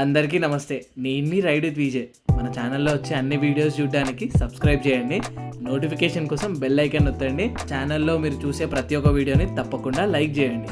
అందరికీ నమస్తే. నేను మీ రైడ్ విత్ విజయ్. మన ఛానల్లో వచ్చే అన్ని వీడియోస్ చూడడానికి సబ్స్క్రైబ్ చేయండి. నోటిఫికేషన్ కోసం బెల్ ఐకాన్ నొత్తండి. ఛానల్లో మీరు చూసే ప్రతి ఒక్క వీడియోని తప్పకుండా లైక్ చేయండి.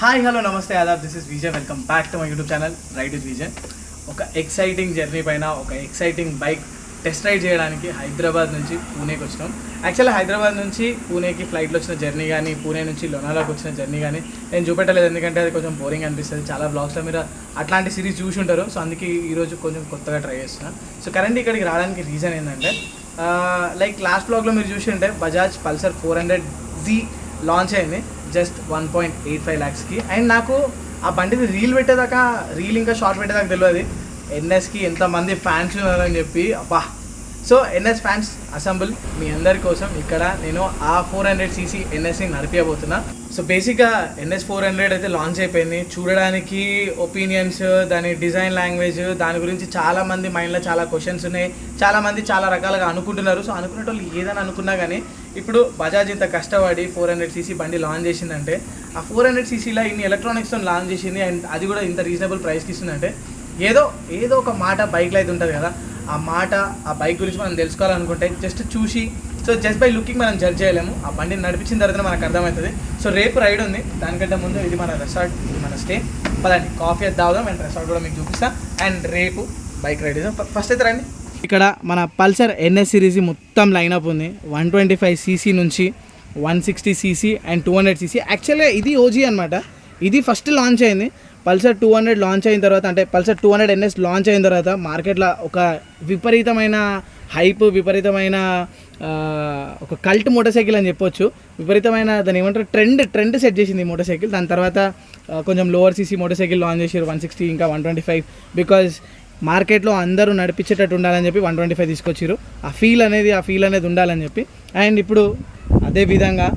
Hi hello namaste adaab, this is Vijay. Welcome back to my YouTube channel ride with Vijay. ఒక ఎక్సైటింగ్ జర్నీ పైన ఒక ఎక్సైటింగ్ బైక్ టెస్ట్ రైడ్ చేయడానికి హైదరాబాద్ నుంచి పూణేకి వచ్చినాం. యాక్చువల్లీ హైదరాబాద్ నుంచి పూణేకి ఫ్లైట్లో వచ్చిన జర్నీ కానీ, పూణే నుంచి లోనాలాకి వచ్చిన జర్నీ కానీ నేను చూపెట్టలేదు, ఎందుకంటే అది కొంచెం బోరింగ్ అనిపిస్తుంది. చాలా బ్లాగ్స్లో మీరు అట్లాంటి సిరీస్ చూసి ఉంటారు. సో అందుకే ఈరోజు కొంచెం కొత్తగా ట్రై చేస్తున్నాను. సో కరెంట్ ఇక్కడికి రావడానికి రీజన్ ఏంటంటే, లైక్ లాస్ట్ బ్లాగ్లో మీరు చూసి ఉంటే బజాజ్ పల్సర్ 400Z లాంచ్ అయింది జస్ట్ 1.85 lakhsకి. అండ్ నాకు ఆ బండిని రీల్ ఇంకా షార్ట్ పెట్టేదాకా తెలియదు ఎన్ఎస్కి ఎంతమంది ఫ్యాన్స్ ఉన్నారని చెప్పి. అబ్బా, సో ఎన్ఎస్ ఫ్యాన్స్ అసెంబుల్, మీ అందరి కోసం ఇక్కడ నేను ఆ 400cc ఎన్ఎస్ని నడిపియబోతున్నా. సో బేసిక్గా NS 400 అయితే లాంచ్ అయిపోయింది. చూడడానికి ఒపీనియన్స్, దాని డిజైన్ లాంగ్వేజ్, దాని గురించి చాలామంది మైండ్లో చాలా క్వశ్చన్స్ ఉన్నాయి. చాలామంది చాలా రకాలుగా అనుకుంటున్నారు. సో అనుకునేటోళ్ళు ఏదని అనుకున్నా కానీ ఇప్పుడు బజాజ్ ఇంత కష్టపడి 400cc బండి లాంచ్ చేసిందంటే, ఆ 400ccలో ఇన్ని ఎలక్ట్రానిక్స్తో లాంచ్ చేసింది అండ్ అది కూడా ఇంత రీజనబుల్ ప్రైస్కి ఇస్తుందంటే ఏదో ఒక మాట బైక్లో అయితే ఉంటుంది కదా. ఆ మాట, ఆ బైక్ గురించి మనం తెలుసుకోవాలనుకుంటే జస్ట్ చూసి, సో జస్ట్ బై లుకింగ్ మనం జడ్జ్ చేయలేము. ఆ బండిని నడిపించిన తర్వాత మనకు అర్థమవుతుంది. సో రేపు రైడ్ ఉంది, దానికంటే ముందు ఇది మన రిసార్ట్, ఇది మన స్టే. పదండి కాఫీ అది తాగుదాం అండ్ రిసార్ట్ కూడా మీకు చూపిస్తాను. అండ్ రేపు బైక్ రైడ్ చేద్దాం. ఫస్ట్ అయితే రండి. ఇక్కడ మన పల్సర్ NS సిరీస్ మొత్తం లైనప్ ఉంది. 125cc నుంచి 160cc అండ్ 200cc. యాక్చువల్గా ఇది OG అనమాట. ఇది ఫస్ట్ లాంచ్ అయింది. పల్సర్ 200 లాంచ్ అయిన తర్వాత, అంటే పల్సర్ 200 NS లాంచ్ అయిన తర్వాత మార్కెట్లో ఒక విపరీతమైన హైప్, విపరీతమైన ఒక కల్ట్ మోటార్ సైకిల్ అని చెప్పొచ్చు. విపరీతమైన దాన్ని ఏమంటారు, ట్రెండ్ సెట్ చేసింది ఈ మోటార్ సైకిల్. దాని తర్వాత కొంచెం lower CC motor cycle launch చేసారు, 160 ఇంకా 125. బికాజ్ మార్కెట్లో అందరూ నడిపించేటట్టు ఉండాలని చెప్పి 125 తీసుకొచ్చారు. ఆ ఫీల్ అనేది ఉండాలని చెప్పి. అండ్ ఇప్పుడు అదే విధంగా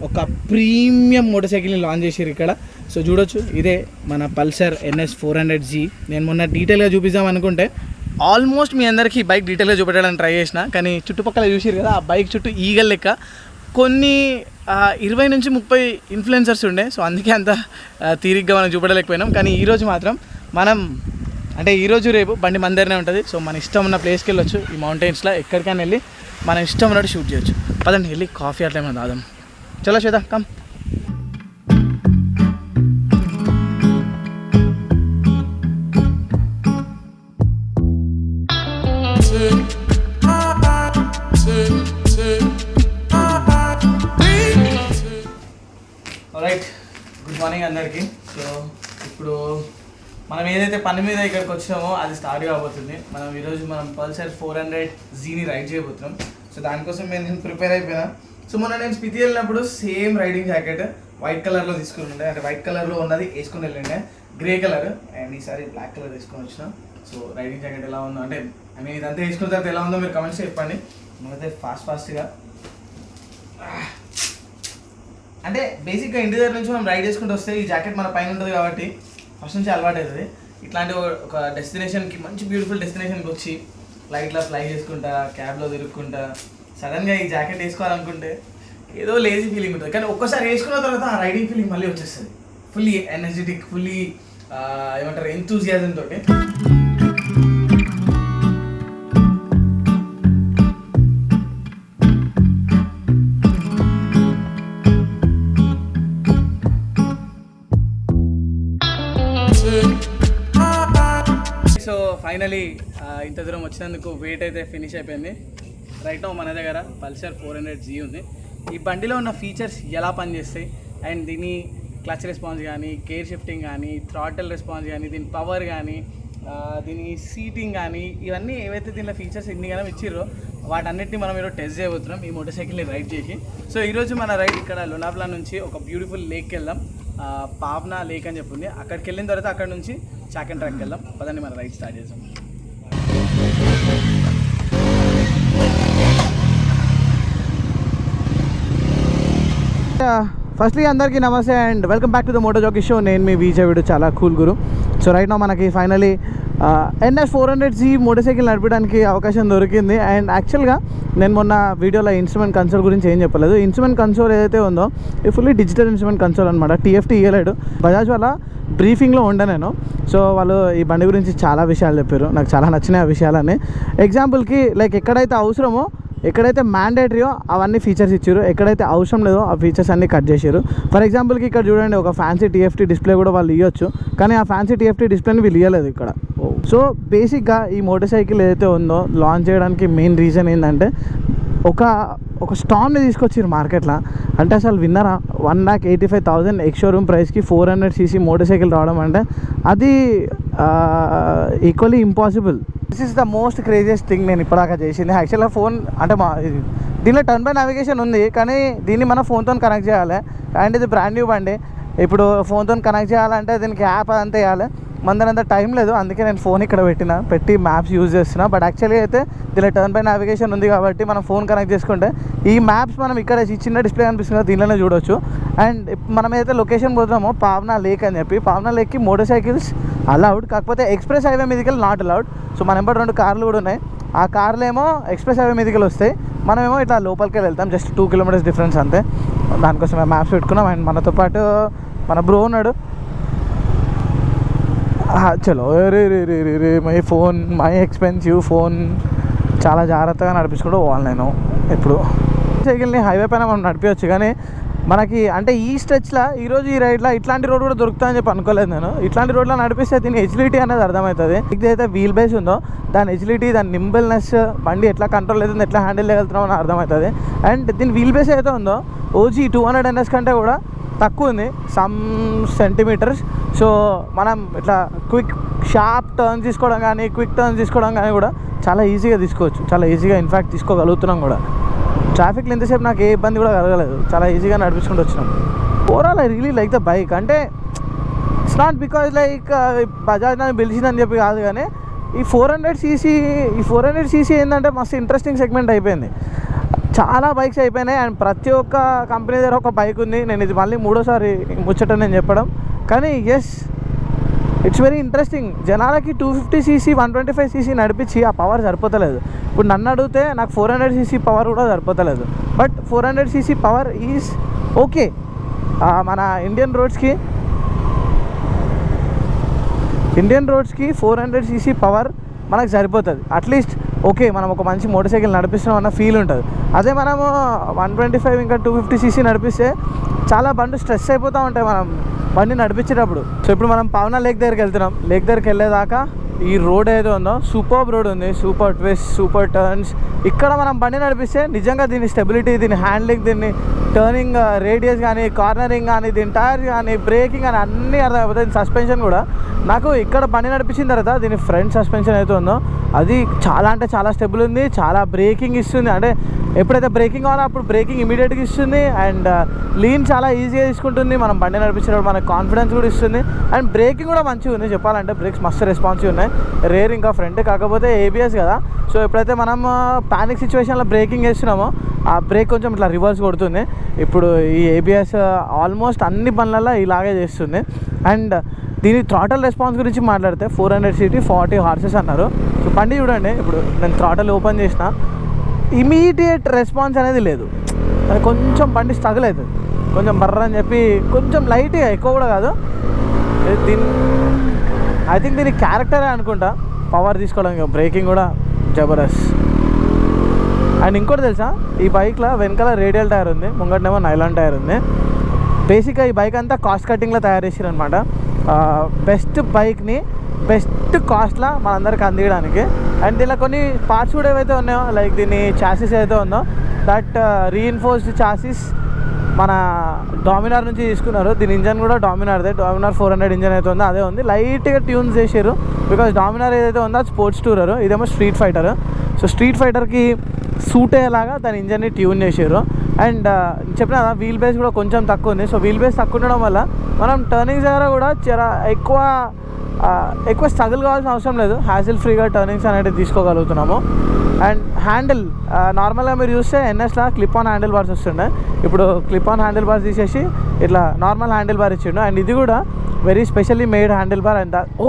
ఒక ప్రీమియం మోటార్ సైకిల్ని లాంచ్ చేసారు ఇక్కడ. సో చూడొచ్చు, ఇదే మన పల్సర్ NS 400Z. నేను మొన్న డీటెయిల్గా చూపిద్దాం అనుకుంటే ఆల్మోస్ట్ మీ అందరికీ బైక్ డీటెయిల్గా చూపెట్టడానికి ట్రై చేసిన, కానీ చుట్టుపక్కల చూసారు కదా, ఆ బైక్ చుట్టూ ఈగల్ లెక్క కొన్ని 20 నుంచి 30 ఇన్ఫ్లుయెన్సర్స్ ఉండే. సో అందుకే అంత తీరిగ్గా మనం చూపెట్టలేకపోయినాం. కానీ ఈరోజు మాత్రం మనం, అంటే ఈరోజు రేపు బండి మన దగ్గరనే ఉంటుంది. సో మన ఇష్టం ఉన్న ప్లేస్కి వెళ్ళొచ్చు. ఈ మౌంటైన్స్లో ఎక్కడికైనా వెళ్ళి మనం ఇష్టం ఉన్నట్టు షూట్ చేయొచ్చు. పదండి వెళ్ళి కాఫీ అట్లా ఏమైనా తాగుదాం. చలో శ్వేత, కమ్. రైట్, గుడ్ మార్నింగ్ అందరికీ. సో ఇప్పుడు మనం ఏదైతే పని మీద ఇక్కడికి వచ్చామో అది స్టార్ట్ కాబోతుంది. ఈరోజు మనం పల్సర్ 400Zని రైడ్ చేయబోతున్నాం. సో దానికోసం నేను ప్రిపేర్ అయిపోయినా. సో మొన్న నేను స్పితి వెళ్ళినప్పుడు సేమ్ రైడింగ్ జాకెట్ వైట్ కలర్లో తీసుకుని ఉండే, అంటే వైట్ కలర్లో ఉన్నది వేసుకుని వెళ్ళండి, గ్రే కలర్. అండ్ ఈసారి బ్లాక్ కలర్ వేసుకొని వచ్చిన. సో రైడింగ్ జాకెట్ ఎలా ఉందో, అంటే ఇదంతా వేసుకున్న తర్వాత ఎలా ఉందో మీరు కమెంట్స్ చెప్పండి. మనమైతే ఫాస్ట్గా, అంటే బేసిక్గా ఇంటి దగ్గర నుంచి మనం రైడ్ చేసుకుంటూ వస్తే ఈ జాకెట్ మన పైన ఉంటుంది కాబట్టి ఫస్ట్ నుంచి అలవాటు అవుతుంది. ఇట్లాంటి ఒక డెస్టినేషన్కి, మంచి బ్యూటిఫుల్ డెస్టినేషన్కి వచ్చి ఫ్లైట్లో ఫ్లై చేసుకుంటా, క్యాబ్లో తిరుక్కుంటా సడన్గా ఈ జాకెట్ వేసుకోవాలనుకుంటే ఏదో లేజీ ఫీలింగ్ ఉంటుంది. కానీ ఒక్కసారి వేసుకున్న తర్వాత ఆ రైడింగ్ ఫీలింగ్ మళ్ళీ వచ్చేస్తుంది. ఫుల్లీ ఎనర్జెటిక్, ఫుల్లీ ఏమంటారు, ఎంతూజియాజం తోటి. సో ఫైనలీ ఇంత దూరం వచ్చినందుకు వెయిట్ అయితే ఫినిష్ అయిపోయింది. రైట్ నౌ మన దగ్గర పల్సర్ 400Z ఉంది. ఈ బండిలో ఉన్న ఫీచర్స్ ఎలా పనిచేస్తాయి అండ్ దీని క్లచ్ రెస్పాన్స్ కానీ, గేర్ షిఫ్టింగ్ కానీ, థ్రాటల్ రెస్పాన్స్ కానీ, దీని పవర్ కానీ, దీని సీటింగ్ కానీ, ఇవన్నీ ఏవైతే దీనిలో ఫీచర్స్ ఇన్ని కానీ ఇచ్చిర్రో వాటన్నిటిని మనం ఈరోజు టెస్ట్ చేయబోతున్నాం ఈ మోటార్ సైకిల్ని రైడ్ చేసి. సో ఈరోజు మన రైడ్ ఇక్కడ లోనావ్లా నుంచి ఒక బ్యూటిఫుల్ లేక్కి వెళ్దాం. పావ్నా లేక్ అని చెప్పింది. అక్కడికి వెళ్ళిన తర్వాత అక్కడ నుంచి చాక్ అండ్ ట్రాక్కి వెళ్దాం. పదండి మన రైడ్ స్టార్ట్ చేద్దాం. ఫస్ట్లీ అందరికీ నమస్తే and welcome back to the moto jockey show. నేను మీ విజయ్ వీడు చాలా కూల్ గురు. సో రైట్ నా మనకి finally NS 400C motor cycle నడపడానికి అవకాశం దొరికింది. అండ్ యాక్చువల్గా నేను మొన్న వీడియోలో ఇన్స్ట్రుమెంట్ కన్సోల్ గురించి ఏం చెప్పలేదు. ఇన్స్ట్రుమెంట్ కన్సోల్ ఏదైతే ఉందో ఇది ఫుల్లీ డిజిటల్ ఇన్స్ట్రుమెంట్ కన్సోల్ అనమాట. TFT ఇవ్వలేడు. బజాజ్ వాళ్ళ బ్రీఫింగ్లో ఉండే నేను. సో వాళ్ళు ఈ బండి గురించి చాలా విషయాలు చెప్పారు, నాకు చాలా నచ్చినాయి ఆ విషయాలని. ఎగ్జాంపుల్కి లైక్ ఎక్కడైతే అవసరమో, ఎక్కడైతే మ్యాండేటరీయో అవన్నీ ఫీచర్స్ ఇచ్చారు, ఎక్కడైతే అవసరం లేదో ఆ ఫీచర్స్ అన్నీ కట్ చేశారు. ఫర్ ఎగ్జాంపుల్కి ఇక్కడ చూడండి, ఒక ఫ్యాన్సీ TFT డిస్ప్లే కూడా వాళ్ళు ఇవ్వచ్చు, కానీ ఆ ఫ్యాన్సీ TFT డిస్ప్లేని వీళ్ళు ఇవ్వలేదు ఇక్కడ. సో బేసిక్గా ఈ మోటార్ సైకిల్ ఏదైతే ఉందో లాంచ్ చేయడానికి మెయిన్ రీజన్ ఏంటంటే ఒక స్టామ్ని తీసుకొచ్చారు మార్కెట్లో. అంటే అసలు విన్నరా 1,85,000 ఎక్స్ షోరూమ్ ప్రైస్కి 400cc మోటార్ సైకిల్ రావడం అంటే అది equally impossible. This is the most craziest thing నేను ఇప్పటిదాకా చేసింది. యాక్చువల్గా ఫోన్ అంటే దీనిలో టర్న్ బై నావిగేషన్ ఉంది, కానీ దీన్ని మన ఫోన్తో కనెక్ట్ చేయాలి. అండ్ ఇది బ్రాండ్ న్యూ బండి. ఇప్పుడు ఫోన్తో కనెక్ట్ చేయాలంటే దీనికి యాప్ అదంతా వేయాలి. మందనంత టైం లేదు, అందుకే నేను ఫోన్ ఇక్కడ పెట్టి మ్యాప్స్ యూజ్ చేస్తున్నా. బట్ యాక్చువల్గా అయితే దీనిలో టర్న్ బై నావిగేషన్ ఉంది కాబట్టి మనం ఫోన్ కనెక్ట్ చేసుకుంటే ఈ మ్యాప్స్ మనం ఇక్కడ చిన్న డిస్ప్లే కనిపిస్తుంది కదా, దీనిలోనే చూడవచ్చు. అండ్ మనం ఏదైతే లొకేషన్ పోతున్నామో పావ్నా లేక్ అని చెప్పి, పావ్నా లేక్కి మోటార్ సైకిల్స్ అలౌడ్, కాకపోతే ఎక్స్ప్రెస్ హైవే మీదకి నాట్ అలౌడ్. సో మన ఎంబడి 2 కార్లు కూడా ఉన్నాయి. ఆ కార్లు ఏమో ఎక్స్ప్రెస్ హైవే మీదకి వస్తాయి, మనమేమో ఇట్లా లోపలికి వెళ్తాం. జస్ట్ 2 kilometers డిఫరెన్స్ అంతే. దానికోసం మేము మ్యాప్స్ పెట్టుకున్నాం. అండ్ మనతో పాటు మన బ్రో ఉన్నాడు. చలో రే మై ఎక్స్పెన్సివ్ ఫోన్ చాలా జాగ్రత్తగా నడిపించుకుంటూ పోవాలి. నేను ఇప్పుడు సైకిల్ని హైవే పైన మనం నడిపించవచ్చు, కానీ మనకి అంటే ఈ స్ట్రెచ్లో ఈరోజు ఈ రైడ్లో ఇట్లాంటి రోడ్ కూడా దొరుకుతుందని చెప్పి అనుకోలేదు నేను. ఇట్లాంటి రోడ్లో నడిపిస్తే దీని ఎజిలిటీ అనేది అర్థమవుతుంది. ఏదైతే వీల్ బేస్ ఉందో దాని ఎజిలిటీ, దాని నింబుల్నెస్, బండి ఎట్లా కంట్రోల్ అవుతుంది, ఎట్లా హ్యాండిల్ చేయగలుగుతున్నాం అని అర్థమవుతుంది. అండ్ దీని వీల్ బేస్ అయితే ఉందో OG 200 NS కంటే కూడా తక్కువ ఉంది, సమ్ సెంటీమీటర్స్. సో మనం ఇట్లా షార్ప్ టర్న్స్ తీసుకోవడం కానీ, క్విక్ టర్న్స్ తీసుకోవడం కానీ కూడా చాలా ఈజీగా తీసుకోవచ్చు. చాలా ఈజీగా ఇన్ఫ్యాక్ట్ తీసుకోగలుగుతున్నాం కూడా. ట్రాఫిక్లో ఇంతసేపు నాకు ఏ ఇబ్బంది కూడా కలగలేదు, చాలా ఈజీగా నడిపించుకుంటూ వచ్చినాం. Overall I really like the bike. అంటే it's not because like Bajaj నన్ను పిలిచిందని చెప్పి కాదు, కానీ ఈ 400cc ఏంటంటే మస్తు ఇంట్రెస్టింగ్ సెగ్మెంట్ అయిపోయింది. చాలా బైక్స్ అయిపోయినాయి అండ్ ప్రతి ఒక్క కంపెనీ దగ్గర ఒక బైక్ ఉంది. నేను ఇది మళ్ళీ 3వ ముచ్చట నేను చెప్పడం, కానీ ఎస్ ఇట్స్ వెరీ ఇంట్రెస్టింగ్. జనాలకి 250cc 125cc నడిపించి ఆ పవర్ సరిపోతలేదు. ఇప్పుడు నన్ను అడిగితే నాకు 400cc పవర్ కూడా సరిపోతలేదు. But 400cc power is okay. మన ఇండియన్ రోడ్స్కి 400cc పవర్ మనకు సరిపోతుంది. అట్లీస్ట్ ఓకే, మనం ఒక మంచి మోటార్ సైకిల్ నడిపిస్తున్నాం అన్న ఫీల్ ఉంటుంది. అదే మనము 125 ఇంకా 250cc నడిపిస్తే చాలా బండి స్ట్రెస్ అయిపోతూ ఉంటాయి మనం బండి నడిపించేటప్పుడు. సో ఇప్పుడు మనం పావ్నా లేక్ దగ్గరికి వెళ్తున్నాం. లేక్ దగ్గరికి వెళ్ళేదాకా ఈ రోడ్ ఏదో ఉందో సూపర్ రోడ్ ఉంది, సూపర్ ట్విస్ట్, సూపర్ టర్న్స్. ఇక్కడ మనం బండి నడిపిస్తే నిజంగా దీని స్టెబిలిటీ, దీని హ్యాండ్లింగ్, దీన్ని టర్నింగ్ రేడియస్ కానీ, కార్నరింగ్ కానీ, దీని టైర్ కానీ, బ్రేకింగ్ కానీ అన్నీ అర్థమైపోతాయి. సస్పెన్షన్ కూడా నాకు ఇక్కడ బండి నడిపించిన తర్వాత దీని ఫ్రంట్ సస్పెన్షన్ అయితే ఉందో అది చాలా అంటే చాలా స్టెబుల్ ఉంది, చాలా బ్రేకింగ్ ఇస్తుంది. అంటే ఎప్పుడైతే బ్రేకింగ్ కావాలో అప్పుడు బ్రేకింగ్ ఇమీడియట్గా ఇస్తుంది. అండ్ లీన్ చాలా ఈజీగా తీసుకుంటుంది. మనం బండి నడిపించినప్పుడు మనకు కాన్ఫిడెన్స్ కూడా ఇస్తుంది. అండ్ బ్రేకింగ్ కూడా మంచిగా ఉంది చెప్పాలంటే. బ్రేక్స్ మస్తు రెస్పాన్సివ్ ఉన్నాయి. రేర్ ఇంకా ఫ్రంట్, కాకపోతే ABS కదా. సో ఎప్పుడైతే మనం పానిక్ సిచ్యువేషన్లో బ్రేకింగ్ వేస్తున్నామో ఆ బ్రేక్ కొంచెం ఇట్లా రివర్స్ కొడుతుంది. ఇప్పుడు ఈ ABS ఆల్మోస్ట్ అన్ని బండ్లలో ఇలాగే చేస్తుంది. అండ్ దీని థ్రాటల్ రెస్పాన్స్ గురించి మాట్లాడితే 400cc 40 horses అన్నారు. సో బండి చూడండి, ఇప్పుడు నేను థ్రాటల్ ఓపెన్ చేసిన ఇమీడియట్ రెస్పాన్స్ అనేది లేదు. అది కొంచెం బండి స్ట్రగుల్ అవుతుంది, కొంచెం బర్ర అని చెప్పి కొంచెం లైట్గా, ఎక్కువ కూడా కాదు. ఐ థింక్ దీని క్యారెక్టరే అనుకుంటా పవర్ తీసుకోవడం. బ్రేకింగ్ కూడా జబర్దస్త్. అండ్ ఇంకోటి తెలుసా, ఈ బైక్లో వెనకాల రేడియల్ టైర్ ఉంది, ముంగటనేమో నైలాన్ టైర్ ఉంది. బేసిక్గా ఈ బైక్ అంతా కాస్ట్ కటింగ్లో తయారు చేసారు అనమాట. బెస్ట్ బైక్ని బెస్ట్ కాస్ట్లో మనందరికి అందించడానికి. అండ్ దీనిలో కొన్ని పార్ట్స్ కూడా ఏవైతే ఉన్నాయో, లైక్ దీని చాసిస్ ఏదైతే ఉందో దట్ రీఇన్ఫోర్స్డ్ చాసిస్ మన డామినార్ నుంచి తీసుకున్నారు. దీని ఇంజన్ కూడా డామినార్దే, డామినార్ 400 ఇంజన్ అయితే ఉందో అదే ఉంది. లైట్గా ట్యూన్స్ చేసారు బికాజ్ డామినార్ ఏదైతే ఉందో అది స్పోర్ట్స్ టూరర్, ఇదేమో స్ట్రీట్ ఫైటర్. సో స్ట్రీట్ ఫైటర్కి సూట్ అయ్యేలాగా దాని ఇంజన్ని ట్యూన్ చేసారు. అండ్ చెప్పిన కదా వీల్ బేస్ కూడా కొంచెం తక్కువ ఉంది. సో వీల్ బేస్ తక్కువ ఉండడం వల్ల మనం టర్నింగ్స్ దగ్గర కూడా చాలా ఎక్కువ స్ట్రగుల్ కావాల్సిన అవసరం లేదు, హ్యాసిల్ ఫ్రీగా టర్నింగ్స్ అనేవి తీసుకోగలుగుతున్నాము. అండ్ హ్యాండిల్ నార్మల్గా మీరు చూస్తే ఎన్ఎస్లా క్లిప్ ఆన్ హ్యాండిల్ బార్స్ వస్తుండే, ఇప్పుడు క్లిప్ ఆన్ హ్యాండిల్ బార్స్ తీసేసి ఇట్లా నార్మల్ హ్యాండిల్ బార్ ఇచ్చిండు. అండ్ ఇది కూడా very specially made handle bar. And oh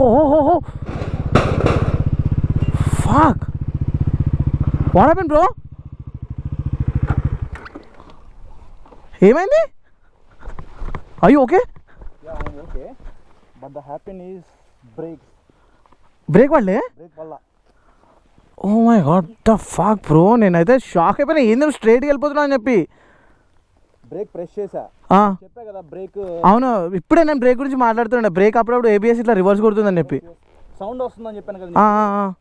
fuck what happen bro, ఏమైంది? I okay? Yeah, I'm okay. But the happen is brakes. Brake పడలే? Brake valla. Oh my god the fuck bro, నేనైతే shock అయిపోయినా, ఏంది స్ట్రైట్గా వెళ్ళిపోతున్నా అని చెప్పి. Break press చేసా, చెప్పా కదా బ్రేక్. అవును, ఇప్పుడే నేను బ్రేక్ గురించి మాట్లాడుతుండే. బ్రేక్ అప్పుడప్పుడు ఏబిఎస్ ఇట్లా రివర్స్ కొడుతుందని చెప్పి సౌండ్ వస్తుందని చెప్పాను కదా.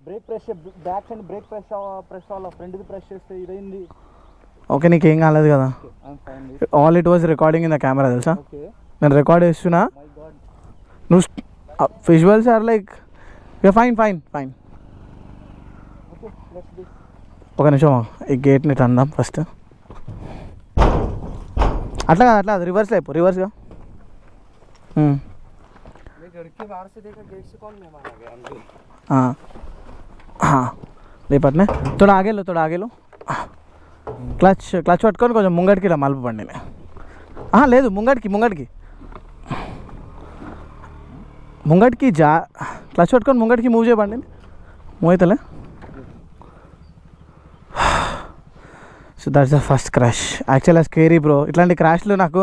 Brake press back side brake press అవ్వాలి, ఫ్రంట్ది ప్రెస్ చేస్తే ఇదైంది. ఓకే, నీకేం కాలేదు కదా? All it was recording in the camera తెలుసా, నేను రికార్డ్ చేస్తున్నా. నువ్వు visuals are like fine fine fine. ఒక నిమిషం, ఈ గేట్ని అందాం ఫస్ట్. అట్లా కాదు, అట్లా రివర్స్లో అయిపో, రివర్స్గా. రేపట్నే తోడ ఆగేలు క్లచ్ పట్టుకొని కొంచెం ముంగడికి ఇలా మలుపు పండి. లేదు ముంగడికి క్లచ్ పట్టుకొని ముంగడికి మూవ్ చేయబండి. మూవ్ అవుతలే. So that's the first crash. యాక్చువల్గా స్కేరీ బ్రో, ఇట్లాంటి క్రాష్లు నాకు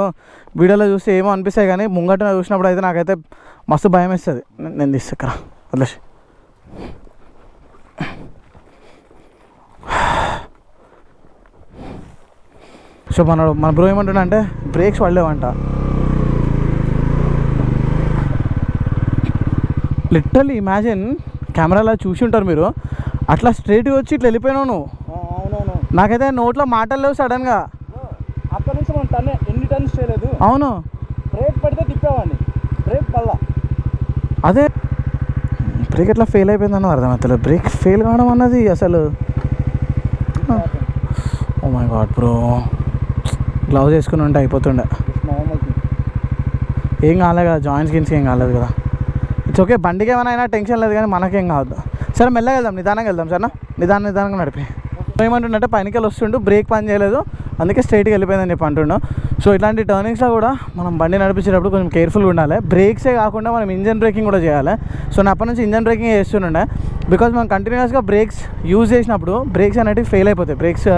వీడియోలో చూస్తే ఏమో అనిపిస్తాయి కానీ ముంగట చూసినప్పుడు అయితే నాకైతే మస్తు భయం వేస్తుంది. నేను తీస్తా వదిలేసి. సో మన బ్రో ఏమంటున్నా అంటే బ్రేక్స్ పడలేవంట. లిటరల్లీ ఇమాజిన్, కెమెరాలో చూసి ఉంటారు మీరు, అట్లా స్ట్రైట్గా వచ్చి ఇట్లా వెళ్ళిపోయినావు నువ్వు. అవునవును, నాకైతే నోట్లో మాటలు లేవు సడన్గా. అక్కడ నుంచి మనం ఎన్ని టర్న్స్ చేయలేదు. అవును, బ్రేక్ పడితే తిప్పేవాడిని, బ్రేక్ పడలా. అదే బ్రేక్ ఎట్లా ఫెయిల్ అయిపోయిందన్న అర్థమవుతలేదు. బ్రేక్ ఫెయిల్ కావడం అన్నది అసలు oh my god bro, gloves వేసుకుని ఉంటే అయిపోతుండే. ఏం కాలేదు కదా, జాయింట్స్ గిన్స్ ఏం కాలేదు కదా. ఇట్స్ ఓకే, బండికి ఏమైనా అయినా టెన్షన్ లేదు కానీ మనకేం కావద్దు. సరే మెల్లగా వెళ్దాం, నిదానంగా వెళ్దాం సరేనా, నిదానంగా నడిపి. ఏమంటుండే పైనకెళ్ళి వస్తుండు, బ్రేక్ పని చేయలేదు, అందుకే స్ట్రైట్గా వెళ్ళిపోయిందని చెప్పి అంటుండు. సో ఇట్లాంటి టర్నింగ్స్లో కూడా మనం బండి నడిపించేటప్పుడు కొంచెం కేర్ఫుల్గా ఉండాలి. బ్రేక్సే కాకుండా మనం ఇంజన్ బ్రేకింగ్ కూడా చేయాలి. సో నేను అప్పటి నుంచి ఇంజన్ బ్రేకింగ్ చేస్తుండే, బికాజ్ మనం కంటిన్యూస్గా బ్రేక్స్ యూజ్ చేసినప్పుడు బ్రేక్స్ అనేవి ఫెయిల్ అయిపోతాయి. బ్రేక్స్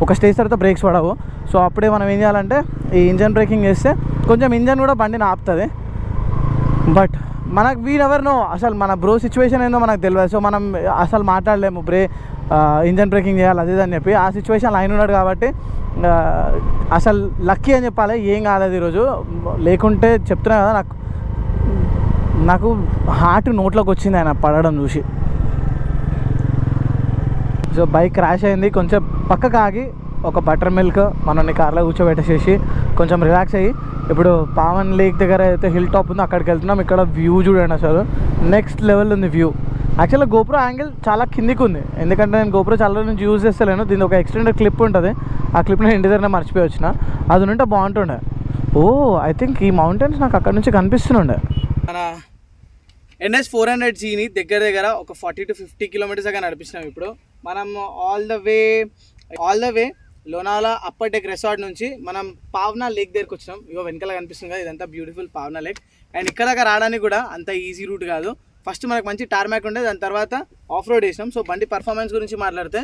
ఒక స్టేజ్ తర్వాత బ్రేక్స్ పడవు. సో అప్పుడే మనం ఏం చేయాలంటే ఈ ఇంజన్ బ్రేకింగ్ చేస్తే కొంచెం ఇంజన్ కూడా బండిని ఆపుతుంది. బట్ మనకు వీ నెవర్ నో, అసలు మన బ్రో సిచ్యువేషన్ ఏందో మనకు తెలియదు. సో మనం అసలు మాట్లాడలేము ఇంజన్ బ్రేకింగ్ చేయాలి అది అని చెప్పి. ఆ సిచ్యువేషన్లో ఆయన ఉన్నాడు కాబట్టి అసలు లక్కీ అని చెప్పాలి, ఏం కాలేదు ఈరోజు. లేకుంటే చెప్తున్నా కదా, నాకు హార్ట్ నోట్లోకి వచ్చింది ఆయన పడడం చూసి. సో బైక్ క్రాష్ అయింది, కొంచెం పక్కకు ఆగి ఒక బటర్ మిల్క్ మనల్ని కార్లో కూర్చోబెట్టేసేసి కొంచెం రిలాక్స్ అయ్యి ఇప్పుడు పావన్ లేక్ దగ్గర అయితే హిల్ టాప్ ఉందో అక్కడికి వెళ్తున్నాం. ఇక్కడ వ్యూ చూడండి, అసలు నెక్స్ట్ లెవెల్ ఉంది వ్యూ. యాక్చువల్గా గోప్రో యాంగిల్ చాలా కిందికి ఉంది, ఎందుకంటే నేను గోప్రో చాలా రోజుల నుంచి యూజ్ చేస్తలేను. దీని ఒక ఎక్స్టెండెడ్ క్లిప్ ఉంటుంది, ఆ క్లిప్ని ఇంటి దగ్గర మర్చిపోయి వచ్చిన, అది ఉంటే బాగుంటుండే. ఐ థింక్ ఈ మౌంటైన్స్ నాకు అక్కడ నుంచి కనిపిస్తుండే. మన NS 400Gని దగ్గర ఒక 40 to 50 కిలోమీటర్స్ దాకా నడిపిస్తున్నాం. ఇప్పుడు మనం all the way Lonavala upper deck resort నుంచి మనం పావనా లేక్ దగ్గరికి వచ్చినాం. ఇగో వెనకాల కనిపిస్తుంది కదా, ఇదంతా బ్యూటిఫుల్ పావనా లేక్. అండ్ ఇక్కడ దాకా రావడానికి కూడా అంత ఈజీ రూట్ కాదు. ఫస్ట్ మనకు మంచి టార్మాక్ ఉండే, దాని తర్వాత ఆఫ్ రోడ్ వేసినాం. సో బండి పర్ఫార్మెన్స్ గురించి మాట్లాడితే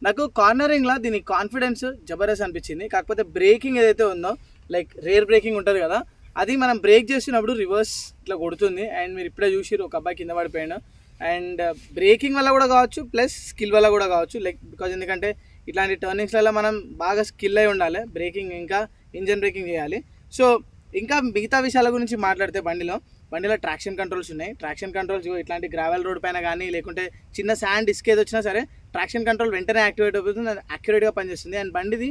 నాకు కార్నరింగ్లో దీని కాన్ఫిడెన్స్ జబర్దస్త్ అనిపించింది. కాకపోతే బ్రేకింగ్ ఏదైతే ఉందో, లైక్ రేర్ బ్రేకింగ్ ఉంటుంది కదా, అది మనం బ్రేక్ చేసినప్పుడు రివర్స్ ఇట్లా కొడుతుంది. అండ్ మీరు ఇప్పుడే చూసిరు ఒక అబ్బాయి కింద పడిపోయాడు. అండ్ బ్రేకింగ్ వల్ల కూడా కావచ్చు, ప్లస్ స్కిల్ వల్ల కూడా కావచ్చు. లైక్ బికాజ్ ఎందుకంటే ఇట్లాంటి టర్నింగ్స్లలో మనం బాగా స్కిల్ అయి ఉండాలి, బ్రేకింగ్ ఇంకా ఇంజన్ బ్రేకింగ్ చేయాలి. సో ఇంకా మిగతా విషయాల గురించి మాట్లాడితే బండిలో ట్రాక్షన్ కంట్రోల్స్ ఉన్నాయి. ట్రాక్షన్ కంట్రోల్స్ ఇట్లాంటి గ్రావెల్ రోడ్ పైన కానీ లేకుంటే చిన్న శాండ్ డిస్క్ ఏది వచ్చినా సరే ట్రాక్షన్ కంట్రోల్ వెంటనే యాక్టివేట్ అవుతుంది, అది యాక్యురేట్గా పనిచేస్తుంది. అండ్ బండిది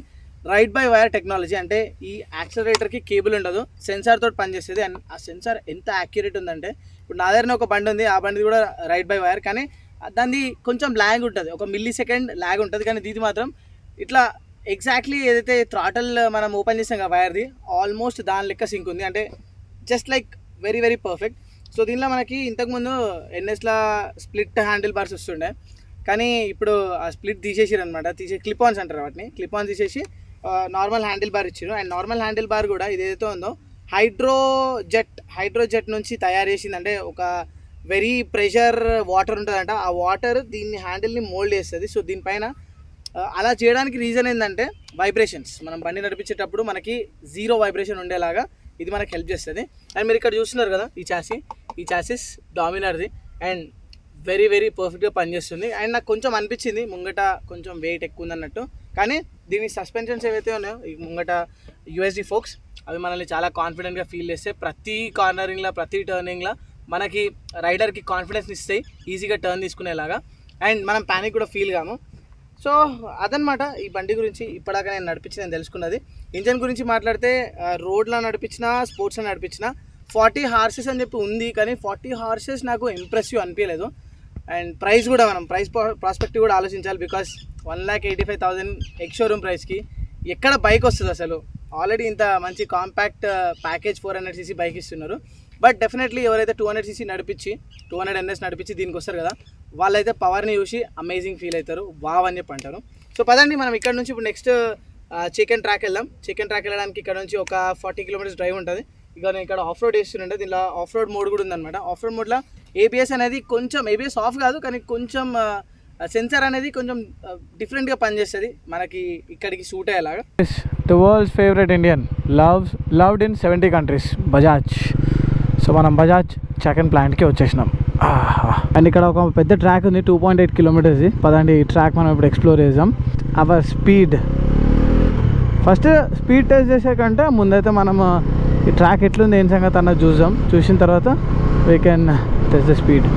రైడ్ బై వైర్ టెక్నాలజీ. అంటే ఈ యాక్సిలరేటర్కి కేబుల్ ఉండదు, సెన్సార్ తోటి పనిచేస్తుంది. అండ్ ఆ సెన్సార్ ఎంత యాక్యురేట్ ఉందంటే, ఇప్పుడు నా దగ్గర ఒక బండి ఉంది, ఆ బండి కూడా రైడ్ బై వైర్, కానీ దాన్ని కొంచెం ల్యాగ్ ఉంటుంది, 1 మిల్లీ సెకండ్ ల్యాగ్ ఉంటుంది. కానీ ఇది మాత్రం ఇట్లా ఎగ్జాక్ట్లీ ఏదైతే థ్రాటల్ మనం ఓపెన్ చేసాం కదా వైర్ది, ఆల్మోస్ట్ దాని లెక్క సింక్ ఉంది. అంటే just like very very perfect. So దీనిలో మనకి ఇంతకుముందు ఎన్ఎస్లా స్ప్లిట్ హ్యాండిల్ బార్స్ వస్తుండే, కానీ ఇప్పుడు ఆ స్ప్లిట్ తీసేసారు అనమాట. క్లిప్ ఆన్స్ అంటారు వాటిని, క్లిప్ ఆన్ తీసేసి నార్మల్ హ్యాండిల్ బార్ ఇచ్చారు. అండ్ నార్మల్ హ్యాండిల్ బార్ కూడా ఇదేదైతే ఉందో హైడ్రోజెట్ నుంచి తయారు చేసింది. అంటే ఒక వెరీ ప్రెషర్ వాటర్ ఉంటుందంట, ఆ వాటర్ దీన్ని హ్యాండిల్ని మోల్డ్ చేస్తుంది. సో దీనిపైన అలా చేయడానికి రీజన్ ఏంటంటే వైబ్రేషన్స్. మనం బండి నడిపించేటప్పుడు మనకి 0 వైబ్రేషన్ ఉండేలాగా ఇది మనకి హెల్ప్ చేస్తుంది. అండ్ మీరు ఇక్కడ చూస్తున్నారు కదా ఈ చాసిస్ డామినర్ది, అండ్ వెరీ వెరీ పర్ఫెక్ట్గా పనిచేస్తుంది. అండ్ నాకు కొంచెం అనిపించింది ముంగట కొంచెం వెయిట్ ఎక్కువ ఉందన్నట్టు, కానీ దీని సస్పెన్షన్స్ ఏవైతే ఉన్నాయో ఈ ముంగట యూఎస్డి ఫోక్స్, అవి మనల్ని చాలా కాన్ఫిడెంట్గా ఫీల్ చేస్తే ప్రతి కార్నరింగ్లో ప్రతి టర్నింగ్లో మనకి రైడర్కి కాన్ఫిడెన్స్ ఇస్తాయి, ఈజీగా టర్న్ తీసుకునేలాగా. అండ్ మనం ప్యానిక్ కూడా ఫీల్ కాము. సో అదనమాట ఈ బండి గురించి ఇప్పటిదాకా నేను తెలుసుకున్నది. ఇంజన్ గురించి మాట్లాడితే రోడ్లో నడిపించిన, స్పోర్ట్స్లో నడిపించిన 40 హార్సెస్ అని చెప్పి ఉంది, కానీ 40 హార్సెస్ నాకు ఇంప్రెసివ్ అనిపించలేదు. అండ్ ప్రైస్ కూడా మనం ప్రాస్పెక్టివ్ కూడా ఆలోచించాలి. బికాస్ 1,85,000 ఎక్స్ షోరూమ్ ప్రైస్కి ఎక్కడ బైక్ వస్తుంది అసలు? ఆల్రెడీ ఇంత మంచి కాంపాక్ట్ ప్యాకేజ్ 400cc బైక్ ఇస్తున్నారు. బట్ డెఫినెట్లీ ఎవరైతే 200cc నడిపించి 200 NS నడిపించి దీనికి వస్తారు కదా, వాళ్ళైతే పవర్ని చూసి అమేజింగ్ ఫీల్ అవుతారు, వావ్ అని చెప్పి అంటారు. సో పదండి మనం ఇక్కడ నుంచి ఇప్పుడు నెక్స్ట్ చికెన్ ట్రాక్ వెళ్దాం. చికెన్ ట్రాక్ వెళ్ళడానికి ఇక్కడ నుంచి ఒక 40 కిలోమీటర్స్ డ్రైవ్ ఉంటుంది. ఇక నేను ఇక్కడ ఆఫ్ రోడ్ వేస్తుండే, దీనిలో ఆఫ్ రోడ్ మోడ్ కూడా ఉందన్నమాట. ఆఫ్ రోడ్ మోడ్లో ఏబిఎస్ అనేది కొంచెం, ఏబిఎస్ ఆఫ్ కాదు కానీ కొంచెం సెన్సార్ అనేది కొంచెం డిఫరెంట్గా పనిచేస్తుంది, మనకి ఇక్కడికి సూట్ అయ్యేలాగా. The world's favourite Indian, loved in 70 countries, Bajaj. So మనం బజాజ్ చికెన్ ప్లాంట్కి వచ్చేసినాం. అండ్ ఇక్కడ ఒక పెద్ద ట్రాక్ ఉంది, 2.8 కిలోమీటర్స్. పదండి ఈ ట్రాక్ మనం ఇప్పుడు ఎక్స్ప్లోర్ చేద్దాం. Our speed, first speed test చేసే కంటే ముందైతే మనం ఈ ట్రాక్ ఎట్లుంది ఏం సంగతి అన్నది చూద్దాం. చూసిన తర్వాత we can test the speed.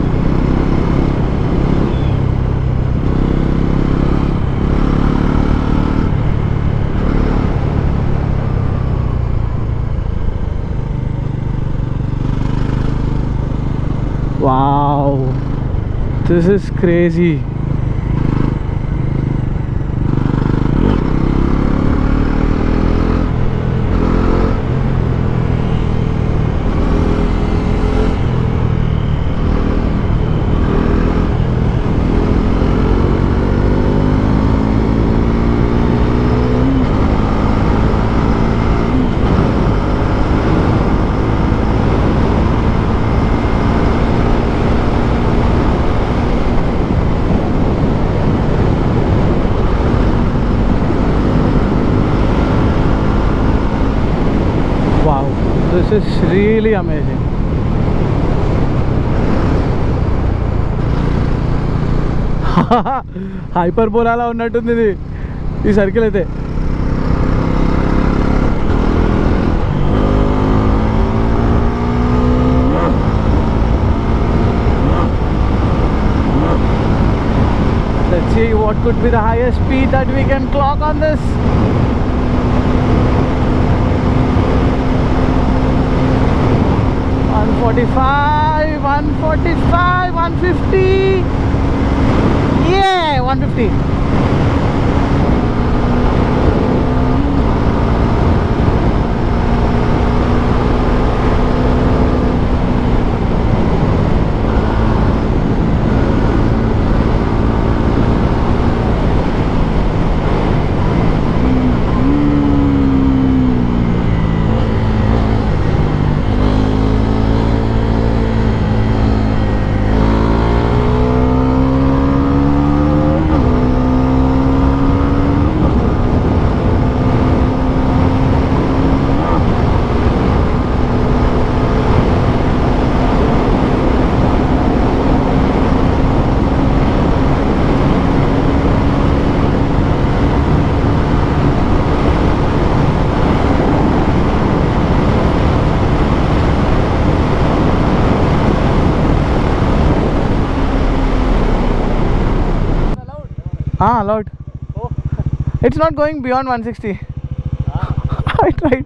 Wow, this is crazy. This is really amazing. హైపర్బోలాలా ఉన్నట్టుంది ఇది ఈ సర్కిల్ అయితే. Let's see what could be the highest speed that we can clock on this. $145, $150. Yeah, 150. Allowed. Oh. It's not going beyond 160. Right.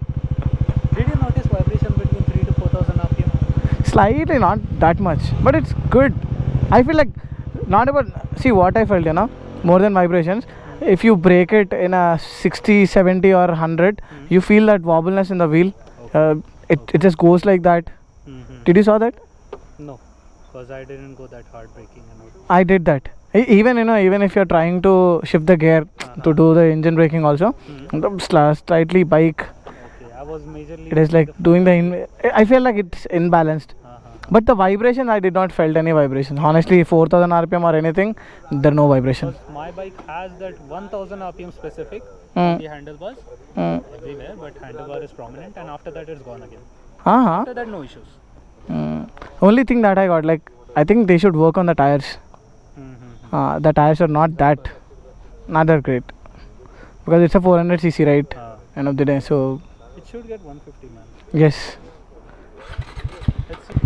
Did you notice vibration between 3 to 4,000 RPM? Slightly, not that much, but it's good. I feel like not about, see what I felt, more than vibrations. If you break it in a 60, 70 or 100, you feel that wobbleness in the wheel. It just goes like that. Did you saw that? No, because I didn't go that hard braking and all. I did that. Even even if you're trying to shift the gear to do the engine braking also, slightly bike, Okay, I was majorly. it is like doing the I feel like it's imbalanced. But the vibration, I did not felt any vibration. Honestly, 4,000 RPM or anything, there no vibration. Because my bike has that 1,000 RPM specific Mm. on the handlebars everywhere, but handlebar is prominent, and after that it's gone again. Uh-huh. After that, no issues. Only thing that I got, like, I think they should work on the tires. The tires are not that great, because it's a 400cc, right? End of the day, so It should get 150, man. yes. Let's see.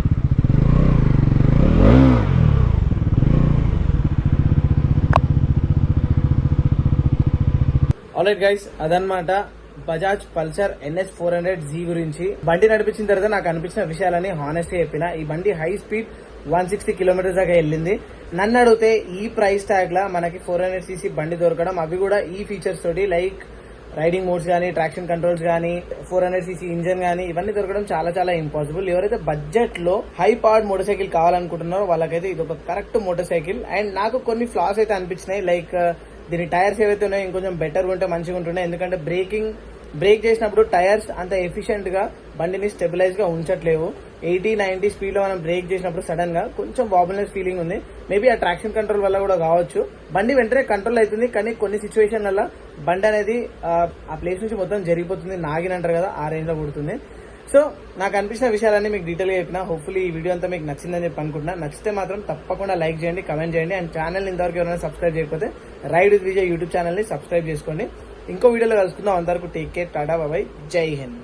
Alright guys, అదనమాట Bajaj Pulsar NS 400Z గురించి. బండి నడిపించిన తర్వాత నాకు అనిపించిన విషయాలని honest గా చెప్పిన. ఈ బండి హై స్పీడ్ 160 కిలోమీటర్స్ దాకా వెళ్ళింది. నన్ను అడిగితే ఈ ప్రైస్ ట్యాగ్ లా మనకి 400cc బండి దొరకడం, అవి కూడా ఈ ఫీచర్స్ తోటి, లైక్ రైడింగ్ మోడ్స్ కానీ, ట్రాక్షన్ కంట్రోల్స్ కానీ, 400cc ఇంజన్ కానీ, ఇవన్నీ దొరకడం చాలా చాలా ఇంపాసిబుల్. ఎవరైతే బడ్జెట్ లో హై పవర్డ్ మోటార్ సైకిల్ కావాలనుకుంటున్నారో వాళ్ళకైతే ఇది ఒక కరెక్ట్ మోటార్ సైకిల్. అండ్ నాకు కొన్ని ఫ్లాస్ అయితే అనిపించినాయి, లైక్ దీని టైర్స్ ఏవైతే ఉన్నాయో ఇంకొంచెం బెటర్ ఉంటే మంచిగా ఉంటుండే. ఎందుకంటే బ్రేక్ చేసినప్పుడు టైర్స్ అంత ఎఫిషియెంట్ గా బండిని స్టెబిలైజ్ గా ఉంచట్లేవు. 80-90 స్పీడ్ లో మనం బ్రేక్ చేసినప్పుడు సడన్ గా కొంచెం వాబుల్నెస్ ఫీలింగ్ ఉంది. మేబీ ఆ ట్రాక్షన్ కంట్రోల్ వల్ల కూడా కావచ్చు. బండి వెంటనే కంట్రోల్ అవుతుంది, కానీ కొన్ని సిచ్యువేషన్ వల్ల బండి అనేది ఆ ప్లేస్ నుంచి మొత్తం జరిగిపోతుంది, నాగినంటారు కదా, ఆ రేంజ్ లో పుడుతుంది. సో నాకు అనిపించిన విషయాలన్నీ మీకు డీటెయిల్ గా చెప్పిన. హోప్ఫుల్లీ ఈ వీడియో అంతా మీకు నచ్చిందని చెప్పి అనుకుంటున్నా. నచ్చితే మాత్రం తప్పకుండా లైక్ చేయండి, కమెంట్ చేయండి. అండ్ ఛానల్ ఇంతవరకు ఎవరైనా సబ్స్క్రైబ్ చేయకపోతే ride with Vijay YouTube channel ని సబ్స్క్రైబ్ చేసుకోండి. ఇంకో వీడియోలో కలుసుకుందాం. అంతవరకు టేక్ కేర్, టాటా, బాయ్, జై హింద్.